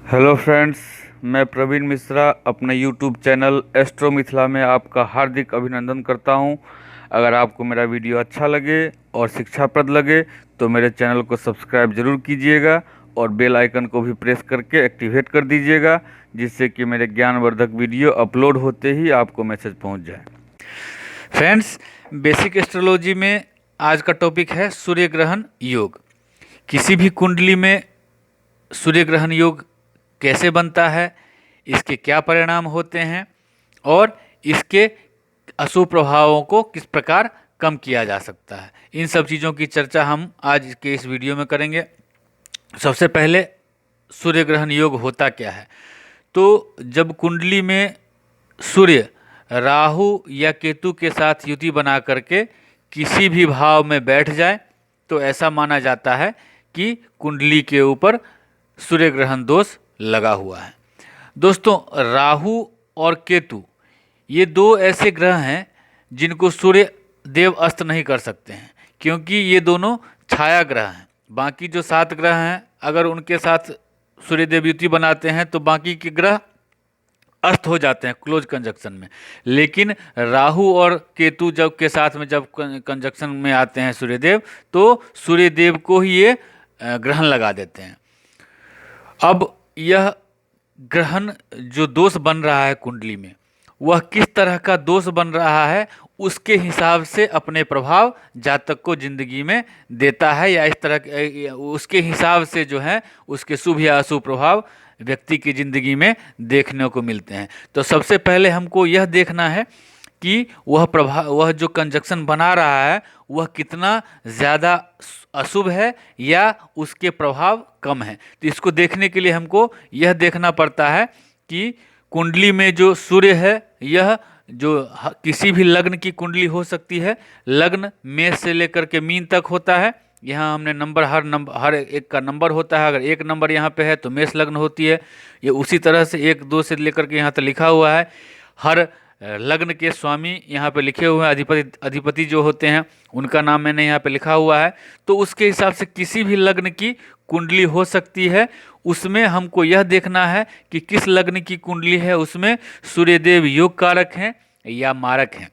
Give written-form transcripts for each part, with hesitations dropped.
Hello friends, मैं प्रवीण मिश्रा अपने YouTube channel astro Mithila में आपका हार्दिक अभिनंदन करता हूं। अगर आपको मेरा वीडियो अच्छा लगे और शिक्षाप्रद लगे तो मेरे चैनल को सब्सक्राइब जरूर कीजिएगा और बेल आइकन को भी प्रेस करके एक्टिवेट कर दीजिएगा, जिससे कि मेरे ज्ञानवर्धक वीडियो अपलोड होते ही आपको मैसेज पहुंच जाए। फ्रेंड्स, बेसिक एस्ट्रोलॉजी में आज का टॉपिक है सूर्य ग्रहण योग। किसी भी कुंडली में सूर्य ग्रहण योग कैसे बनता है, इसके क्या परिणाम होते हैं और इसके अशुभ प्रभावों को किस प्रकार कम किया जा सकता है, इन सब चीज़ों की चर्चा हम आज के इस वीडियो में करेंगे। सबसे पहले सूर्य ग्रहण योग होता क्या है। तो जब कुंडली में सूर्य राहु या केतु के साथ युति बना करके किसी भी भाव में बैठ जाए तो ऐसा माना जाता है कि कुंडली के ऊपर सूर्य ग्रहण दोष लगा हुआ है। दोस्तों, राहु और केतु ये दो ऐसे ग्रह हैं जिनको सूर्य देव अस्त नहीं कर सकते हैं, क्योंकि ये दोनों छाया ग्रह हैं। बाकी जो 7 ग्रह हैं, अगर उनके साथ सूर्य देव युति बनाते हैं तो बाकी के ग्रह अस्त हो जाते हैं क्लोज कंजक्शन में। लेकिन राहु और केतु जब के साथ में जब कंजक्शन में आते हैं सूर्यदेव, तो सूर्यदेव को ही ये ग्रहण लगा देते हैं। अब यह ग्रहण जो दोष बन रहा है कुंडली में, वह किस तरह का दोष बन रहा है उसके हिसाब से अपने प्रभाव जातक को जिंदगी में देता है, या इस तरह उसके हिसाब से जो है उसके शुभ या अशुभ प्रभाव व्यक्ति की ज़िंदगी में देखने को मिलते हैं। तो सबसे पहले हमको यह देखना है कि वह जो कंजक्शन बना रहा है वह कितना ज़्यादा अशुभ है या उसके प्रभाव कम है। तो इसको देखने के लिए हमको यह देखना पड़ता है कि कुंडली में जो सूर्य है, यह जो किसी भी लग्न की कुंडली हो सकती है। लग्न मेष से लेकर के मीन तक होता है। यहाँ हमने हर एक का नंबर होता है। अगर 1 नंबर यहाँ पे है तो मेष लग्न होती है। ये उसी तरह से 1 2 से लेकर के यहाँ तक लिखा हुआ है। हर लग्न के स्वामी यहाँ पे लिखे हुए हैं, अधिपति जो होते हैं उनका नाम मैंने यहाँ पे लिखा हुआ है। तो उसके हिसाब से किसी भी लग्न की कुंडली हो सकती है। उसमें हमको यह देखना है कि किस लग्न की कुंडली है, उसमें सूर्यदेव योग कारक हैं या मारक हैं।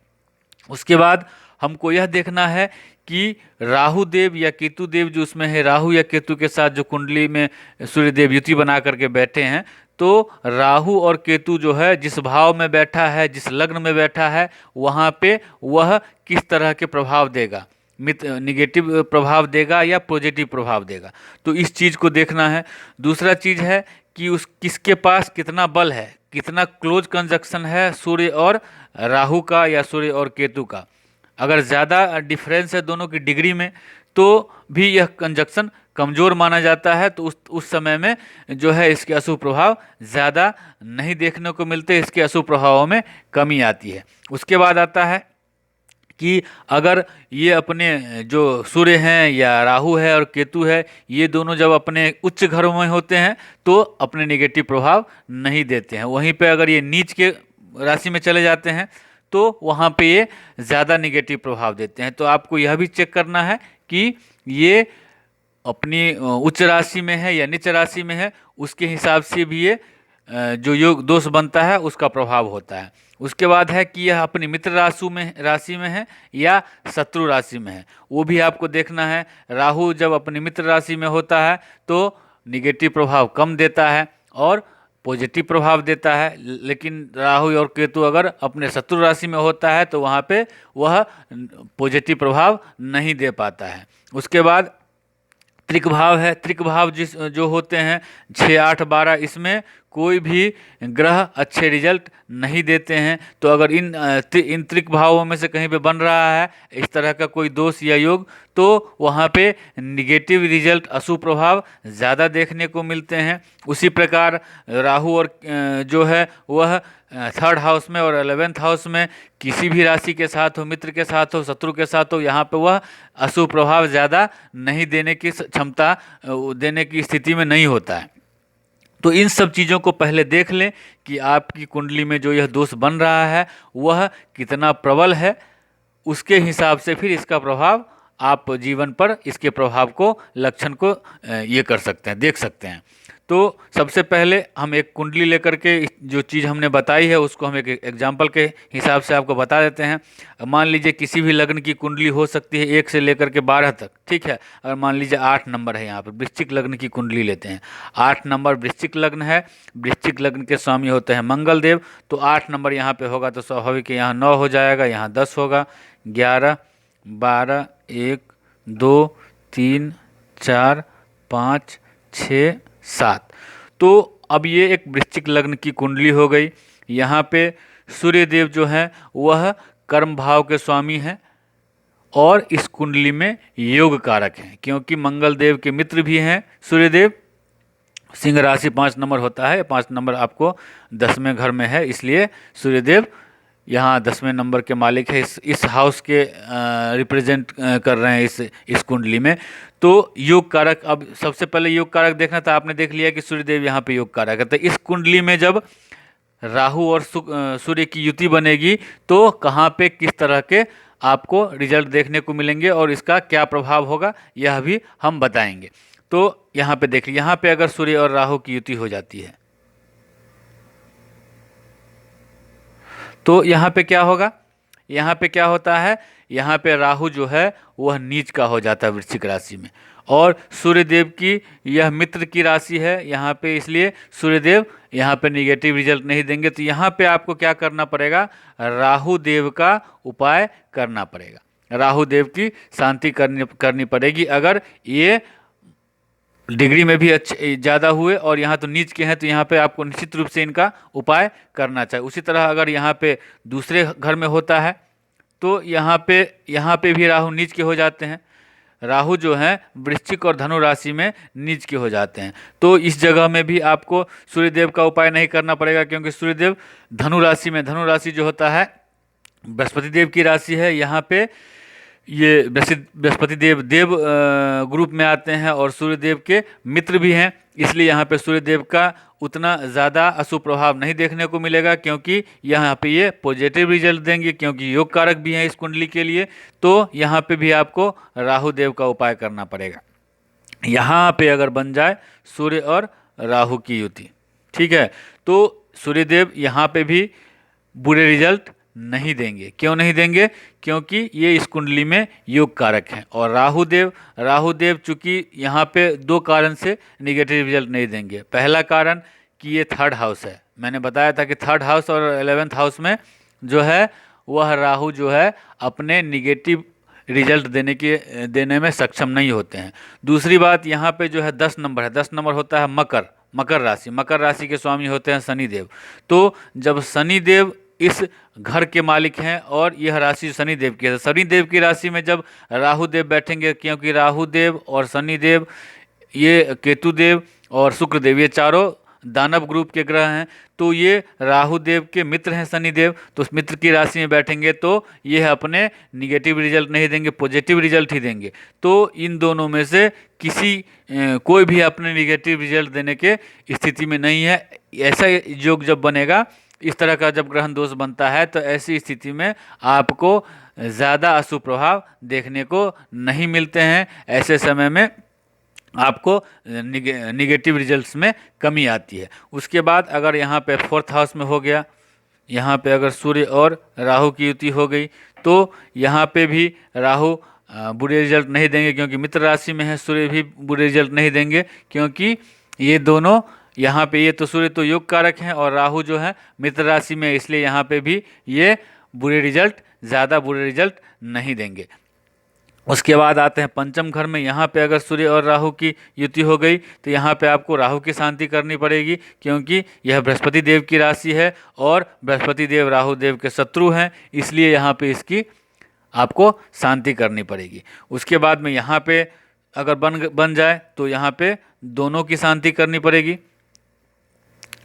उसके बाद हमको यह देखना है कि राहु देव या केतु देव जो उसमें है, राहु या केतु के साथ जो कुंडली में सूर्यदेव युति बना करके बैठे हैं, तो राहु और केतु जो है जिस भाव में बैठा है, जिस लग्न में बैठा है, वहाँ पे वह किस तरह के प्रभाव देगा, निगेटिव प्रभाव देगा या पॉजिटिव प्रभाव देगा। तो इस चीज़ को देखना है। दूसरा चीज़ है कि उस किसके पास कितना बल है, कितना क्लोज कंजक्शन है सूर्य और राहु का या सूर्य और केतु का। अगर ज़्यादा डिफरेंस है दोनों की डिग्री में तो भी यह कंजक्शन कमज़ोर माना जाता है। तो उस समय में जो है इसके अशुभ प्रभाव ज़्यादा नहीं देखने को मिलते, इसके अशुभ प्रभावों में कमी आती है। उसके बाद आता है कि अगर ये अपने जो सूर्य हैं या राहु है और केतु है, ये दोनों जब अपने उच्च घरों में होते हैं तो अपने नेगेटिव प्रभाव नहीं देते हैं। वहीं पे अगर ये नीच के राशि में चले जाते हैं तो वहाँ पे ये ज़्यादा नेगेटिव प्रभाव देते हैं। तो आपको यह भी चेक करना है कि ये अपनी उच्च राशि में है या नीच राशि में है, उसके हिसाब से भी ये जो योग दोष बनता है उसका प्रभाव होता है। उसके बाद है कि यह अपनी मित्र राशि में है या शत्रु राशि में है, वो भी आपको देखना है। राहु जब अपनी मित्र राशि में होता है तो निगेटिव प्रभाव कम देता है और पॉजिटिव प्रभाव देता है। लेकिन राहु और केतु अगर अपने शत्रु राशि में होता है तो वहाँ पे वह पॉजिटिव प्रभाव नहीं दे पाता है। उसके बाद त्रिक भाव है। त्रिक भाव जो होते हैं 6 8 12, इसमें कोई भी ग्रह अच्छे रिजल्ट नहीं देते हैं। तो अगर इन त्रिक भावों में से कहीं पे बन रहा है इस तरह का कोई दोष या योग, तो वहाँ पे निगेटिव रिजल्ट, अशुभ प्रभाव ज़्यादा देखने को मिलते हैं। उसी प्रकार राहु और जो है वह 3rd हाउस में और 11th हाउस में किसी भी राशि के साथ हो, मित्र के साथ हो, शत्रु के साथ हो, यहाँ पे वह अशुभ प्रभाव ज़्यादा नहीं देने की क्षमता, देने की स्थिति में नहीं होता है। तो इन सब चीज़ों को पहले देख लें कि आपकी कुंडली में जो यह दोष बन रहा है वह कितना प्रबल है। उसके हिसाब से फिर इसका प्रभाव आप जीवन पर, इसके प्रभाव को, लक्षण को ये कर सकते हैं, देख सकते हैं। तो सबसे पहले हम एक कुंडली लेकर के जो चीज़ हमने बताई है उसको हम एक एग्जाम्पल के हिसाब से आपको बता देते हैं। मान लीजिए किसी भी लग्न की कुंडली हो सकती है 1 से लेकर के 12 तक, ठीक है। अगर मान लीजिए 8 नंबर है, यहाँ पर वृश्चिक लग्न की कुंडली लेते हैं, 8 नंबर वृश्चिक लग्न है, वृश्चिक लग्न के स्वामी होते हैं मंगल देव, तो 8 नंबर यहाँ पे होगा तो स्वाभाविक है यहाँ 9 हो जाएगा, यहाँ 10 होगा, 11, 12, 1, 2, 3, 4, 5, 6, 7। तो अब ये एक वृश्चिक लग्न की कुंडली हो गई। यहाँ पे सूर्य देव जो हैं वह कर्म भाव के स्वामी हैं और इस कुंडली में योग कारक हैं, क्योंकि मंगल देव के मित्र भी हैं सूर्य देव। सिंह राशि 5 नंबर होता है, 5 नंबर आपको 10वें घर में है, इसलिए सूर्यदेव यहाँ 10वें नंबर के मालिक है, इस हाउस के रिप्रेजेंट कर रहे हैं इस कुंडली में। तो योग कारक, अब सबसे पहले योग कारक देखना था, आपने देख लिया कि सूर्यदेव यहाँ पे योग कारक है। तो इस कुंडली में जब राहु और सूर्य की युति बनेगी तो कहाँ पे किस तरह के आपको रिजल्ट देखने को मिलेंगे और इसका क्या प्रभाव होगा यह भी हम बताएंगे। तो यहाँ पे देखिए, यहाँ पे अगर सूर्य और राहु की युति हो जाती है तो यहाँ पे क्या होगा, यहाँ पे क्या होता है, यहाँ पे राहु जो है वह नीच का हो जाता है वृश्चिक राशि में, और सूर्यदेव की यह मित्र की राशि है यहाँ पे, इसलिए सूर्यदेव यहाँ पे निगेटिव रिजल्ट नहीं देंगे। तो यहाँ पे आपको क्या करना पड़ेगा, राहु देव का उपाय करना पड़ेगा, राहु देव की शांति करनी पड़ेगी। अगर ये डिग्री में भी अच्छे ज़्यादा हुए और यहाँ तो नीच के हैं तो यहाँ पे आपको निश्चित रूप से इनका उपाय करना चाहिए। उसी तरह अगर यहाँ पे दूसरे घर में होता है तो यहाँ पे भी राहु नीच के हो जाते हैं, राहु जो हैं वृश्चिक और धनु राशि में नीच के हो जाते हैं। तो इस जगह में भी आपको सूर्यदेव का उपाय नहीं करना पड़ेगा, क्योंकि सूर्यदेव धनु राशि में, धनु राशि जो होता है बृहस्पति देव की राशि है, यहाँ पे ये बृहस्पति देव ग्रुप में आते हैं और सूर्यदेव के मित्र भी हैं, इसलिए यहाँ पे सूर्यदेव का उतना ज़्यादा अशुभ प्रभाव नहीं देखने को मिलेगा, क्योंकि यहाँ पे ये पॉजिटिव रिजल्ट देंगे, क्योंकि योग कारक भी हैं इस कुंडली के लिए। तो यहाँ पे भी आपको राहु देव का उपाय करना पड़ेगा। यहाँ पे अगर बन जाए सूर्य और राहु की युति, ठीक है, तो सूर्यदेव यहाँ पे भी बुरे रिजल्ट नहीं देंगे। क्यों नहीं देंगे, क्योंकि ये इस कुंडली में योग कारक हैं, और राहु देव चूंकि यहाँ पे 2 कारण से निगेटिव रिजल्ट नहीं देंगे। पहला कारण कि ये 3rd हाउस है, मैंने बताया था कि 3rd हाउस और 11th हाउस में जो है वह राहु जो है अपने निगेटिव रिजल्ट देने में सक्षम नहीं होते हैं। दूसरी बात, यहाँ पे जो है 10 नंबर है, 10 नंबर होता है मकर राशि, मकर राशि के स्वामी होते हैं शनिदेव। तो जब शनिदेव इस घर के मालिक हैं और यह राशि शनिदेव की है, शनिदेव की राशि में जब राहु देव बैठेंगे, क्योंकि राहु देव और शनिदेव, ये केतु देव और शुक्र देव, ये चारों दानव ग्रुप के ग्रह हैं, तो ये राहु देव के मित्र हैं शनिदेव, तो उस मित्र की राशि में बैठेंगे तो ये अपने निगेटिव रिजल्ट नहीं देंगे, पॉजिटिव रिजल्ट ही देंगे। तो इन दोनों में से कोई भी अपने निगेटिव रिजल्ट देने के स्थिति में नहीं है। ऐसा योग जब बनेगा, इस तरह का जब ग्रहण दोष बनता है, तो ऐसी स्थिति में आपको ज़्यादा अशुभ प्रभाव देखने को नहीं मिलते हैं। ऐसे समय में आपको निगेटिव रिजल्ट्स में कमी आती है। उसके बाद अगर यहाँ पे 4th हाउस में हो गया, यहाँ पे अगर सूर्य और राहु की युति हो गई, तो यहाँ पे भी राहु बुरे रिजल्ट नहीं देंगे, क्योंकि मित्र राशि में है। सूर्य भी बुरे रिजल्ट नहीं देंगे, क्योंकि ये दोनों यहाँ पे, ये तो सूर्य तो योग कारक हैं और राहु जो है मित्र राशि में, इसलिए यहाँ पे भी ये ज़्यादा बुरे रिजल्ट नहीं देंगे। उसके बाद आते हैं 5म घर में, यहाँ पे अगर सूर्य और राहु की युति हो गई तो यहाँ पे आपको राहु की शांति करनी पड़ेगी, क्योंकि यह बृहस्पति देव की राशि है और बृहस्पति देव राहु देव के शत्रु हैं, इसलिए यहाँ पे इसकी आपको शांति करनी पड़ेगी। उसके बाद में यहाँ पे अगर बन जाए तो यहाँ पे दोनों की शांति करनी पड़ेगी,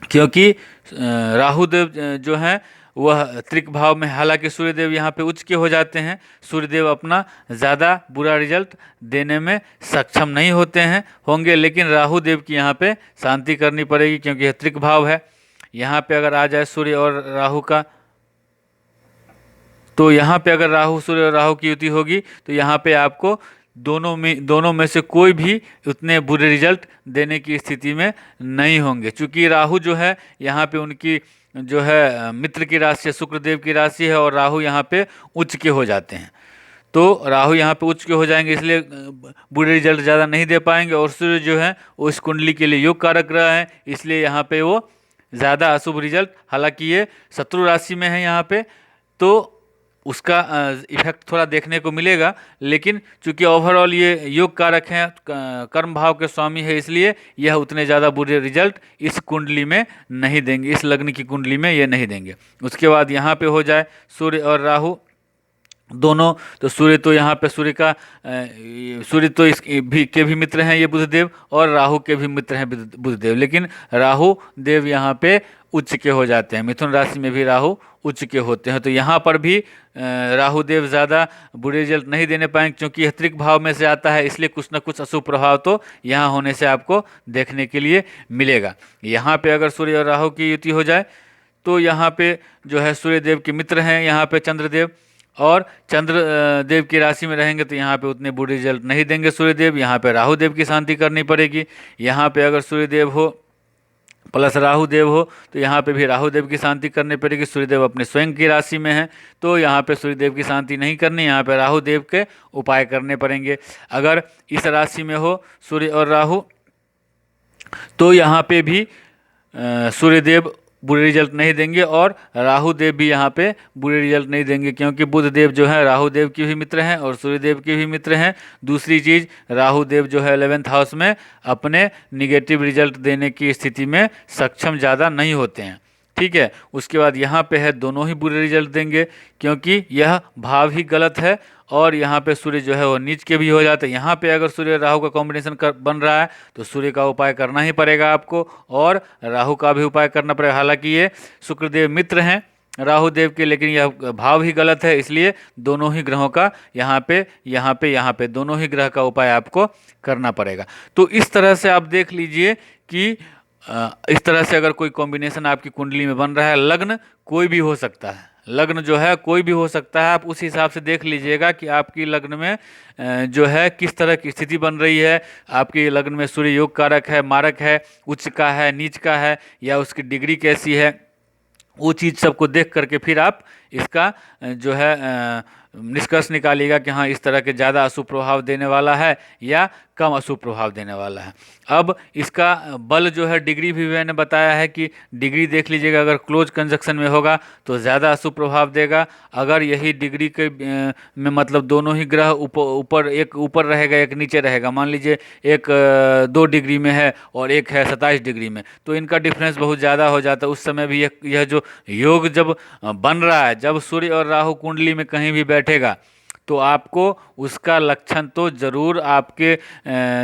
क्योंकि राहु देव जो हैं वह त्रिक भाव में, हालांकि सूर्यदेव यहाँ पे उच्च के हो जाते हैं, सूर्यदेव अपना ज़्यादा बुरा रिजल्ट देने में सक्षम नहीं होंगे, लेकिन राहु देव की यहाँ पे शांति करनी पड़ेगी, क्योंकि यह त्रिक भाव है। यहाँ पे अगर आ जाए सूर्य और राहु का, तो यहाँ पे अगर सूर्य और राहु की युति होगी तो यहाँ पे आपको दोनों में से कोई भी उतने बुरे रिजल्ट देने की स्थिति में नहीं होंगे। चूंकि राहु जो है यहाँ पे उनकी जो है मित्र की राशि है, शुक्रदेव की राशि है, और राहु यहाँ पे उच्च के हो जाते हैं। तो राहु यहाँ पे उच्च के हो जाएंगे, इसलिए बुरे रिजल्ट ज़्यादा नहीं दे पाएंगे। और सूर्य जो है वो इस कुंडली के लिए योग कारक ग्रह है, इसलिए यहाँ पे वो ज़्यादा अशुभ रिजल्ट, हालांकि ये शत्रु राशि में है यहाँ पे, तो उसका इफेक्ट थोड़ा देखने को मिलेगा। लेकिन चूंकि ओवरऑल ये योग कारक हैं, कर्म भाव के स्वामी है, इसलिए यह उतने ज़्यादा बुरे रिजल्ट इस कुंडली में नहीं देंगे, इस लग्न की कुंडली में ये नहीं देंगे। उसके बाद यहाँ पे हो जाए सूर्य और राहु दोनों, तो सूर्य तो यहाँ पे सूर्य तो इस भी मित्र हैं ये बुधदेव, और राहु के भी मित्र हैं बुधदेव। लेकिन राहु देव यहाँ पे उच्च के हो जाते हैं, मिथुन राशि में भी राहु उच्च के होते हैं। तो यहाँ पर भी राहु देव ज़्यादा बुरे रिजल्ट नहीं देने पाएंगे, क्योंकि यह त्रिक भाव में से आता है, इसलिए कुछ ना कुछ अशुभ प्रभाव तो यहाँ होने से आपको देखने के लिए मिलेगा। यहाँ पे अगर सूर्य और राहु की युति हो जाए तो यहाँ पे जो है सूर्य देव के मित्र हैं यहाँ पे चंद्रदेव, और चंद्र देव की राशि में रहेंगे तो यहाँ पे उतने बुरे रिजल्ट नहीं देंगे सूर्यदेव। यहाँ पे राहु देव की शांति करनी पड़ेगी। यहाँ पे अगर सूर्यदेव हो प्लस राहु देव हो तो यहाँ पे भी राहु देव की शांति करनी पड़ेगी। सूर्यदेव अपने स्वयं की राशि में है, तो यहाँ पे सूर्यदेव की शांति नहीं करनी, यहाँ पे राहु देव के उपाय करने पड़ेंगे। अगर इस राशि में हो सूर्य और राहु तो यहाँ पे भी सूर्यदेव बुरे रिजल्ट नहीं देंगे, और राहु देव भी यहाँ पे बुरे रिजल्ट नहीं देंगे, क्योंकि बुध देव जो है राहु देव के भी मित्र हैं और सूर्यदेव के भी मित्र हैं। दूसरी चीज़, राहु देव जो है 11th हाउस में अपने निगेटिव रिजल्ट देने की स्थिति में सक्षम ज़्यादा नहीं होते हैं। ठीक है, उसके बाद यहाँ पे है दोनों ही बुरे रिजल्ट देंगे, क्योंकि यह भाव ही गलत है, और यहाँ पे सूर्य जो है वो नीच के भी हो जाते हैं। यहाँ पे अगर सूर्य राहु का कॉम्बिनेशन बन रहा है तो सूर्य का उपाय करना ही पड़ेगा आपको, और राहु का भी उपाय करना पड़ेगा। हालांकि ये शुक्रदेव मित्र हैं राहु देव के, लेकिन यह भाव ही गलत है, इसलिए दोनों ही ग्रहों का यहाँ पे दोनों ही ग्रह का उपाय आपको करना पड़ेगा। तो इस तरह से आप देख लीजिए कि इस तरह से अगर कोई कॉम्बिनेशन आपकी कुंडली में बन रहा है, लग्न कोई भी हो सकता है, लग्न जो है कोई भी हो सकता है। आप उस हिसाब से देख लीजिएगा कि आपकी लग्न में जो है किस तरह की स्थिति बन रही है। आपके लग्न में सूर्य योग कारक है, मारक है, उच्च का है, नीच का है, या उसकी डिग्री कैसी है, वो चीज़ सबको देख करके फिर आप इसका जो है निष्कर्ष निकालिएगा कि हाँ इस तरह के ज़्यादा अशुभ प्रभाव देने वाला है या कम अशुभ प्रभाव देने वाला है। अब इसका बल जो है डिग्री भी मैंने बताया है कि डिग्री देख लीजिएगा, अगर क्लोज कंजक्शन में होगा तो ज़्यादा अशुभ प्रभाव देगा। अगर यही डिग्री के में मतलब दोनों ही ग्रह ऊपर एक ऊपर रहेगा एक नीचे रहेगा, मान लीजिए एक 2 डिग्री में है और एक है 27 डिग्री में, तो इनका डिफरेंस बहुत ज़्यादा हो जाता है। उस समय भी यह जो योग जब बन रहा है, जब सूर्य और राहु कुंडली में कहीं भी बैठेगा तो आपको उसका लक्षण तो जरूर आपके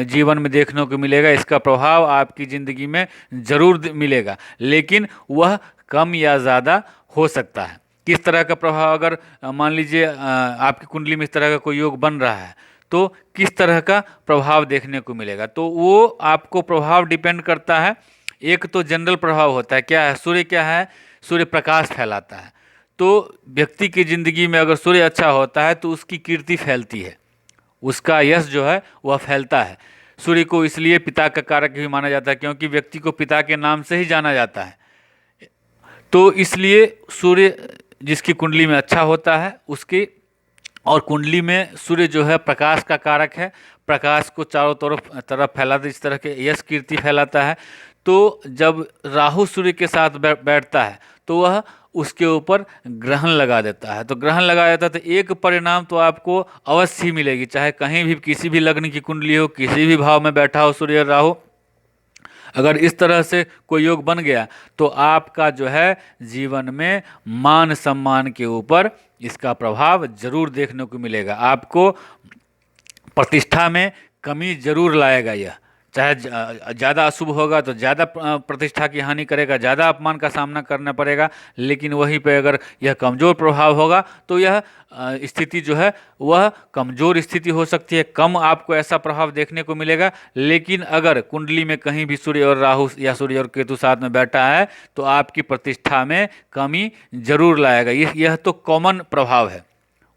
जीवन में देखने को मिलेगा, इसका प्रभाव आपकी ज़िंदगी में जरूर मिलेगा, लेकिन वह कम या ज़्यादा हो सकता है। किस तरह का प्रभाव, अगर मान लीजिए आपकी कुंडली में इस तरह का कोई योग बन रहा है तो किस तरह का प्रभाव देखने को मिलेगा, तो वो आपको प्रभाव डिपेंड करता है। एक तो जनरल प्रभाव होता है, क्या है, सूर्य क्या है, सूर्य प्रकाश फैलाता है। तो व्यक्ति की ज़िंदगी में अगर सूर्य अच्छा होता है तो उसकी कीर्ति फैलती है, उसका यश जो है वह फैलता है। सूर्य को इसलिए पिता का कारक भी माना जाता है, क्योंकि व्यक्ति को पिता के नाम से ही जाना जाता है। तो इसलिए सूर्य जिसकी कुंडली में अच्छा होता है उसकी, और कुंडली में सूर्य जो है प्रकाश का कारक है, प्रकाश को चारों तरफ फैलाता, इस तरह के यश कीर्ति फैलाता है। तो जब राहु सूर्य के साथ बैठता है तो वह उसके ऊपर ग्रहण लगा देता है, तो ग्रहण लगा देता है तो एक परिणाम तो आपको अवश्य ही मिलेगी, चाहे कहीं भी किसी भी लग्न की कुंडली हो, किसी भी भाव में बैठा हो सूर्य और राहु, अगर इस तरह से कोई योग बन गया तो आपका जो है जीवन में मान सम्मान के ऊपर इसका प्रभाव जरूर देखने को मिलेगा। आपको प्रतिष्ठा में कमी जरूर लाएगा यह, चाहे ज़्यादा अशुभ होगा तो ज़्यादा प्रतिष्ठा की हानि करेगा, ज़्यादा अपमान का सामना करना पड़ेगा। लेकिन वहीं पे अगर यह कमज़ोर प्रभाव होगा तो यह स्थिति जो है वह कमज़ोर स्थिति हो सकती है, कम आपको ऐसा प्रभाव देखने को मिलेगा। लेकिन अगर कुंडली में कहीं भी सूर्य और राहु या सूर्य और केतु साथ में बैठा है तो आपकी प्रतिष्ठा में कमी जरूर लाएगा, यह तो कॉमन प्रभाव है।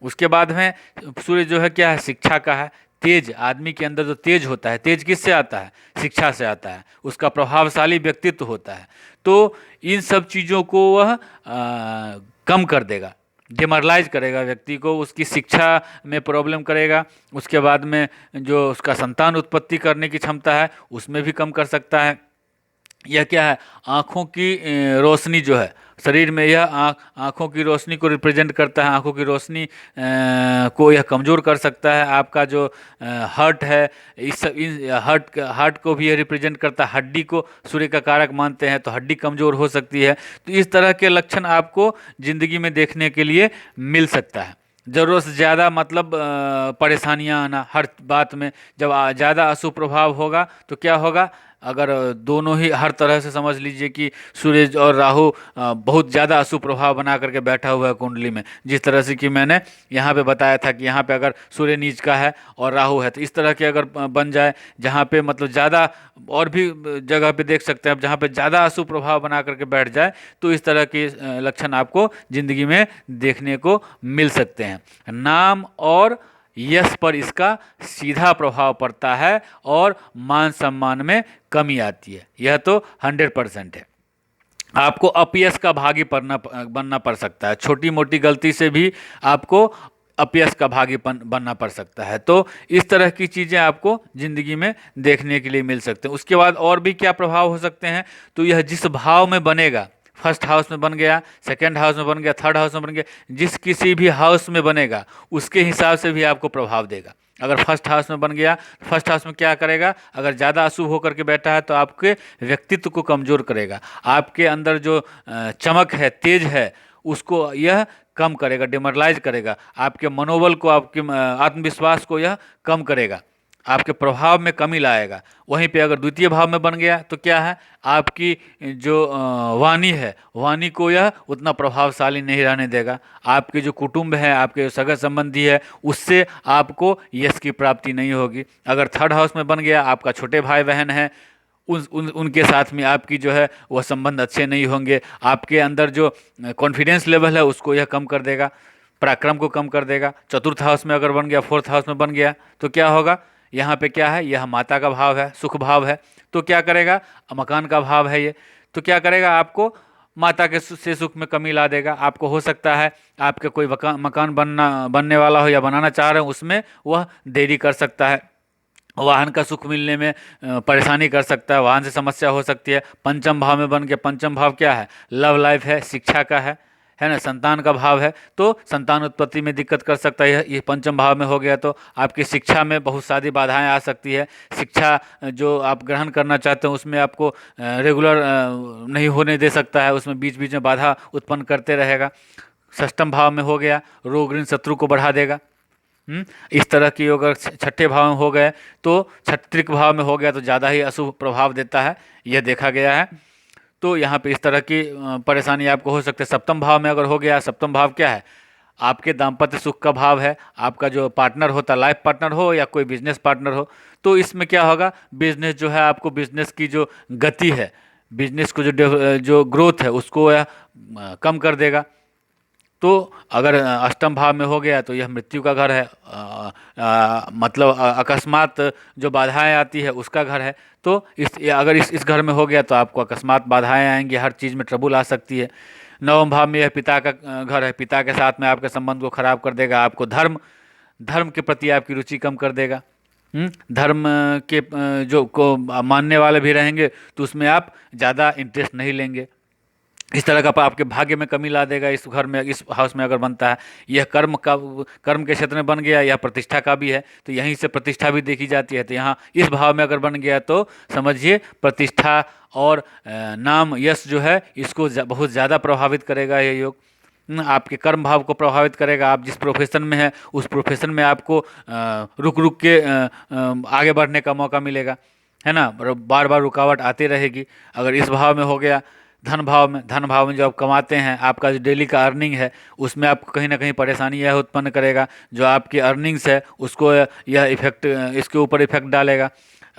उसके बाद में सूर्य जो है क्या है, शिक्षा का है, तेज, आदमी के अंदर जो तेज होता है, तेज किससे आता है? शिक्षा से आता है। उसका प्रभावशाली व्यक्तित्व होता है। तो इन सब चीज़ों को वह कम कर देगा, डिमोरलाइज करेगा व्यक्ति को, उसकी शिक्षा में प्रॉब्लम करेगा। उसके बाद में जो उसका संतान उत्पत्ति करने की क्षमता है उसमें भी कम कर सकता है। यह क्या है? आँखों की रोशनी जो है शरीर में, यह आँखों की रोशनी को रिप्रेजेंट करता है। आँखों की रोशनी को यह कमज़ोर कर सकता है। आपका जो हार्ट है, इस सब इन हार्ट को भी यह रिप्रेजेंट करता है। हड्डी को सूर्य का कारक मानते हैं, तो हड्डी कमज़ोर हो सकती है। तो इस तरह के लक्षण आपको ज़िंदगी में देखने के लिए मिल सकता है। ज़रूरत से ज़्यादा मतलब परेशानियां आना हर बात में। जब ज़्यादा अशुभ प्रभाव होगा तो क्या होगा? अगर दोनों ही हर तरह से समझ लीजिए कि सूर्य और राहु बहुत ज़्यादा अशुभ प्रभाव बना करके बैठा हुआ है कुंडली में, जिस तरह से कि मैंने यहाँ पे बताया था कि यहाँ पे अगर सूर्य नीच का है और राहु है, तो इस तरह के अगर बन जाए जहाँ पे मतलब ज़्यादा, और भी जगह पे देख सकते हैं आप जहाँ पे ज़्यादा अशुभ प्रभाव बना करके बैठ जाए, तो इस तरह के लक्षण आपको ज़िंदगी में देखने को मिल सकते हैं। नाम और यश पर इसका सीधा प्रभाव पड़ता है और मान सम्मान में कमी आती है। यह तो 100% है। आपको अपयश का भागी बनना पड़ सकता है। छोटी मोटी गलती से भी आपको अपयश का भागी बनना पड़ सकता है। तो इस तरह की चीज़ें आपको ज़िंदगी में देखने के लिए मिल सकते हैं। उसके बाद और भी क्या प्रभाव हो सकते हैं? तो यह जिस भाव में बनेगा, फर्स्ट हाउस में बन गया, सेकंड हाउस में बन गया, थर्ड हाउस में बन गया, जिस किसी भी हाउस में बनेगा उसके हिसाब से भी आपको प्रभाव देगा। अगर फर्स्ट हाउस में बन गया, फर्स्ट हाउस में क्या करेगा? अगर ज़्यादा अशुभ होकर के बैठा है तो आपके व्यक्तित्व को कमज़ोर करेगा। आपके अंदर जो चमक है, तेज है, उसको यह कम करेगा, डिमोरलाइज करेगा। आपके मनोबल को, आपके आत्मविश्वास को यह कम करेगा, आपके प्रभाव में कमी लाएगा। वहीं पे अगर द्वितीय भाव में बन गया तो क्या है? आपकी जो वाणी है, वाणी को यह उतना प्रभावशाली नहीं रहने देगा। आपके जो कुटुंब है, आपके जो सगा संबंधी है, उससे आपको यश की प्राप्ति नहीं होगी। अगर थर्ड हाउस में बन गया, आपका छोटे भाई बहन है, उनके साथ में आपकी जो है वह संबंध अच्छे नहीं होंगे। आपके अंदर जो कॉन्फिडेंस लेवल है उसको यह कम कर देगा, पराक्रम को कम कर देगा। चतुर्थ हाउस में अगर बन गया, फोर्थ हाउस में बन गया, तो क्या होगा? यहाँ पे क्या है? यह माता का भाव है, सुख भाव है। तो क्या करेगा? मकान का भाव है ये। तो क्या करेगा? आपको माता के से सुख में कमी ला देगा। आपको हो सकता है आपके कोई मकान बनने वाला हो या बनाना चाह रहे हो, उसमें वह देरी कर सकता है। वाहन का सुख मिलने में परेशानी कर सकता है, वाहन से समस्या हो सकती है। पंचम भाव में बन गया, पंचम भाव क्या है? लव लाइफ है, शिक्षा का है ना, संतान का भाव है। तो संतान उत्पत्ति में दिक्कत कर सकता है। ये पंचम भाव में हो गया तो आपकी शिक्षा में बहुत सारी बाधाएं आ सकती है। शिक्षा जो आप ग्रहण करना चाहते हो उसमें आपको रेगुलर नहीं होने दे सकता है, उसमें बीच बीच में बाधा उत्पन्न करते रहेगा। षष्ठम भाव में हो गया, रोग ऋण शत्रु को बढ़ा देगा। इस तरह की अगर छठे भाव में हो गए तो छत्रिक भाव में हो गया तो ज़्यादा ही अशुभ प्रभाव देता है, यह देखा गया है। तो यहाँ पे इस तरह की परेशानी आपको हो सकती है। सप्तम भाव में अगर हो गया, सप्तम भाव क्या है? आपके दाम्पत्य सुख का भाव है। आपका जो पार्टनर होता, लाइफ पार्टनर हो या कोई बिजनेस पार्टनर हो, तो इसमें क्या होगा? बिजनेस जो है, आपको बिजनेस की जो गति है, बिजनेस को जो ग्रोथ है उसको यह कम कर देगा। तो अगर अष्टम भाव में हो गया तो यह मृत्यु का घर है, मतलब अकस्मात जो बाधाएं आती है उसका घर है। तो अगर इस घर में हो गया तो आपको अकस्मात बाधाएं आएंगी, हर चीज़ में ट्रबुल आ सकती है। नवम भाव में यह पिता का घर है, पिता के साथ में आपके संबंध को खराब कर देगा। आपको धर्म के प्रति आपकी रुचि कम कर देगा। धर्म के जो को मानने वाले भी रहेंगे तो उसमें आप ज़्यादा इंटरेस्ट नहीं लेंगे। इस तरह का आपके भाग्य में कमी ला देगा। इस घर में, इस हाउस में अगर बनता है, यह कर्म के क्षेत्र में बन गया, यह प्रतिष्ठा का भी है, तो यहीं से प्रतिष्ठा भी देखी जाती है। तो यहाँ इस भाव में अगर बन गया तो समझिए प्रतिष्ठा और नाम यश जो है इसको बहुत ज़्यादा प्रभावित करेगा ये योग। आपके कर्म भाव को प्रभावित करेगा। आप जिस प्रोफेशन में है उस प्रोफेशन में आपको रुक रुक के आगे बढ़ने का मौका मिलेगा, है ना। बार बार रुकावट आती रहेगी। अगर इस भाव में हो गया, धन भाव में जो आप कमाते हैं, आपका जो डेली का अर्निंग है उसमें आपको कहीं ना कहीं परेशानी यह उत्पन्न करेगा। जो आपकी अर्निंग्स है उसको यह इफेक्ट, इसके ऊपर इफेक्ट डालेगा।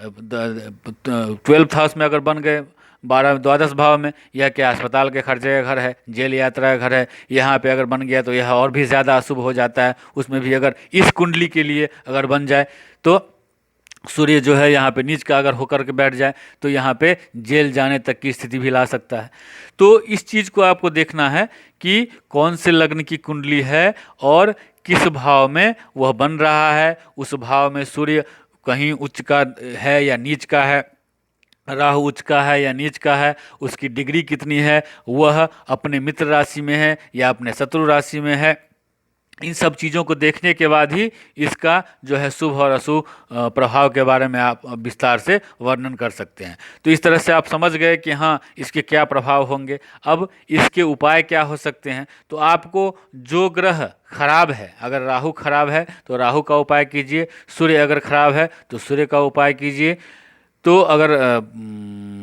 12th हाउस में अगर बन गए 12 द्वादश भाव में, यह क्या अस्पताल के खर्चे का घर है, जेल यात्रा का घर है, यहाँ पे अगर बन गया तो यह और भी ज़्यादा अशुभ हो जाता है। उसमें भी अगर इस कुंडली के लिए अगर बन जाए तो सूर्य जो है यहाँ पे नीच का अगर होकर के बैठ जाए तो यहाँ पे जेल जाने तक की स्थिति भी ला सकता है। तो इस चीज़ को आपको देखना है कि कौन से लग्न की कुंडली है और किस भाव में वह बन रहा है, उस भाव में सूर्य कहीं उच्च का है या नीच का है, राहु उच्च का है या नीच का है, उसकी डिग्री कितनी है, वह अपने मित्र राशि में है या अपने शत्रु राशि में है। इन सब चीज़ों को देखने के बाद ही इसका जो है शुभ और अशुभ प्रभाव के बारे में आप विस्तार से वर्णन कर सकते हैं। तो इस तरह से आप समझ गए कि हाँ इसके क्या प्रभाव होंगे। अब इसके उपाय क्या हो सकते हैं। तो आपको जो ग्रह खराब है, अगर राहु खराब है तो राहु का उपाय कीजिए, सूर्य अगर खराब है तो सूर्य का उपाय कीजिए। तो अगर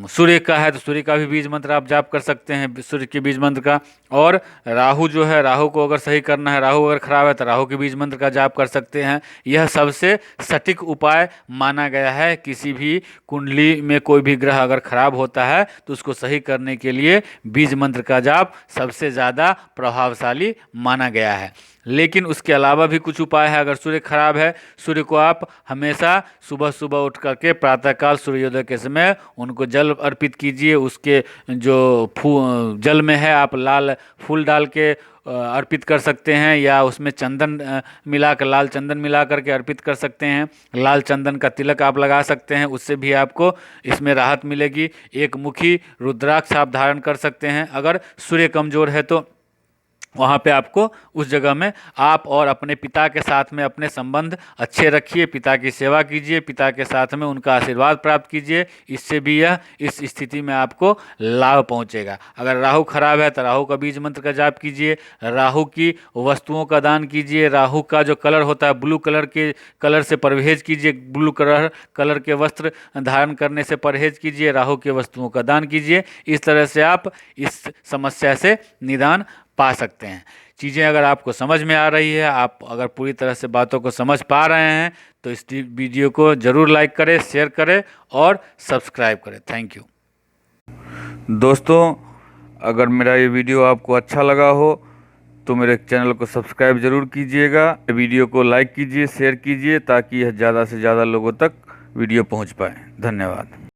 सूर्य का है तो सूर्य का भी बीज मंत्र आप जाप कर सकते हैं, सूर्य के बीज मंत्र का। और राहु जो है, राहु को अगर सही करना है, राहु अगर खराब है तो राहु के बीज मंत्र का जाप कर सकते हैं। यह सबसे सटीक उपाय माना गया है। किसी भी कुंडली में कोई भी ग्रह अगर खराब होता है तो उसको सही करने के लिए बीज मंत्र का जाप सबसे ज़्यादा प्रभावशाली माना गया है। लेकिन उसके अलावा भी कुछ उपाय है। अगर सूर्य खराब है, सूर्य को आप हमेशा सुबह सुबह उठ करके प्रातःकाल सूर्योदय के समय उनको जल अर्पित कीजिए। उसके जो जल में है आप लाल फूल डाल के अर्पित कर सकते हैं, या उसमें चंदन मिलाकर, लाल चंदन मिला करके अर्पित कर सकते हैं। लाल चंदन का तिलक आप लगा सकते हैं, उससे भी आपको इसमें राहत मिलेगी। एक मुखी रुद्राक्ष आप धारण कर सकते हैं। अगर सूर्य कमज़ोर है तो वहाँ पे आपको उस जगह में आप और अपने पिता के साथ में अपने संबंध अच्छे रखिए, पिता की सेवा कीजिए, पिता के साथ में उनका आशीर्वाद प्राप्त कीजिए। इससे भी यह इस स्थिति में आपको लाभ पहुँचेगा। अगर राहु खराब है तो राहु का बीज मंत्र का जाप कीजिए, राहु की वस्तुओं का दान कीजिए, राहु का जो कलर होता है ब्लू कलर के कलर से परहेज कीजिए, ब्लू कलर के वस्त्र धारण करने से परहेज कीजिए, राहु के वस्तुओं का दान कीजिए। इस तरह से आप इस समस्या से निदान पा सकते हैं। चीज़ें अगर आपको समझ में आ रही है, आप अगर पूरी तरह से बातों को समझ पा रहे हैं तो इस वीडियो को ज़रूर लाइक करें, शेयर करें और सब्सक्राइब करें। Thank you. दोस्तों, अगर मेरा ये वीडियो आपको अच्छा लगा हो तो मेरे चैनल को सब्सक्राइब ज़रूर कीजिएगा। वीडियो को लाइक कीजिए, शेयर कीजिए ताकि यह ज़्यादा से ज़्यादा लोगों तक वीडियो पहुंच पाए। धन्यवाद।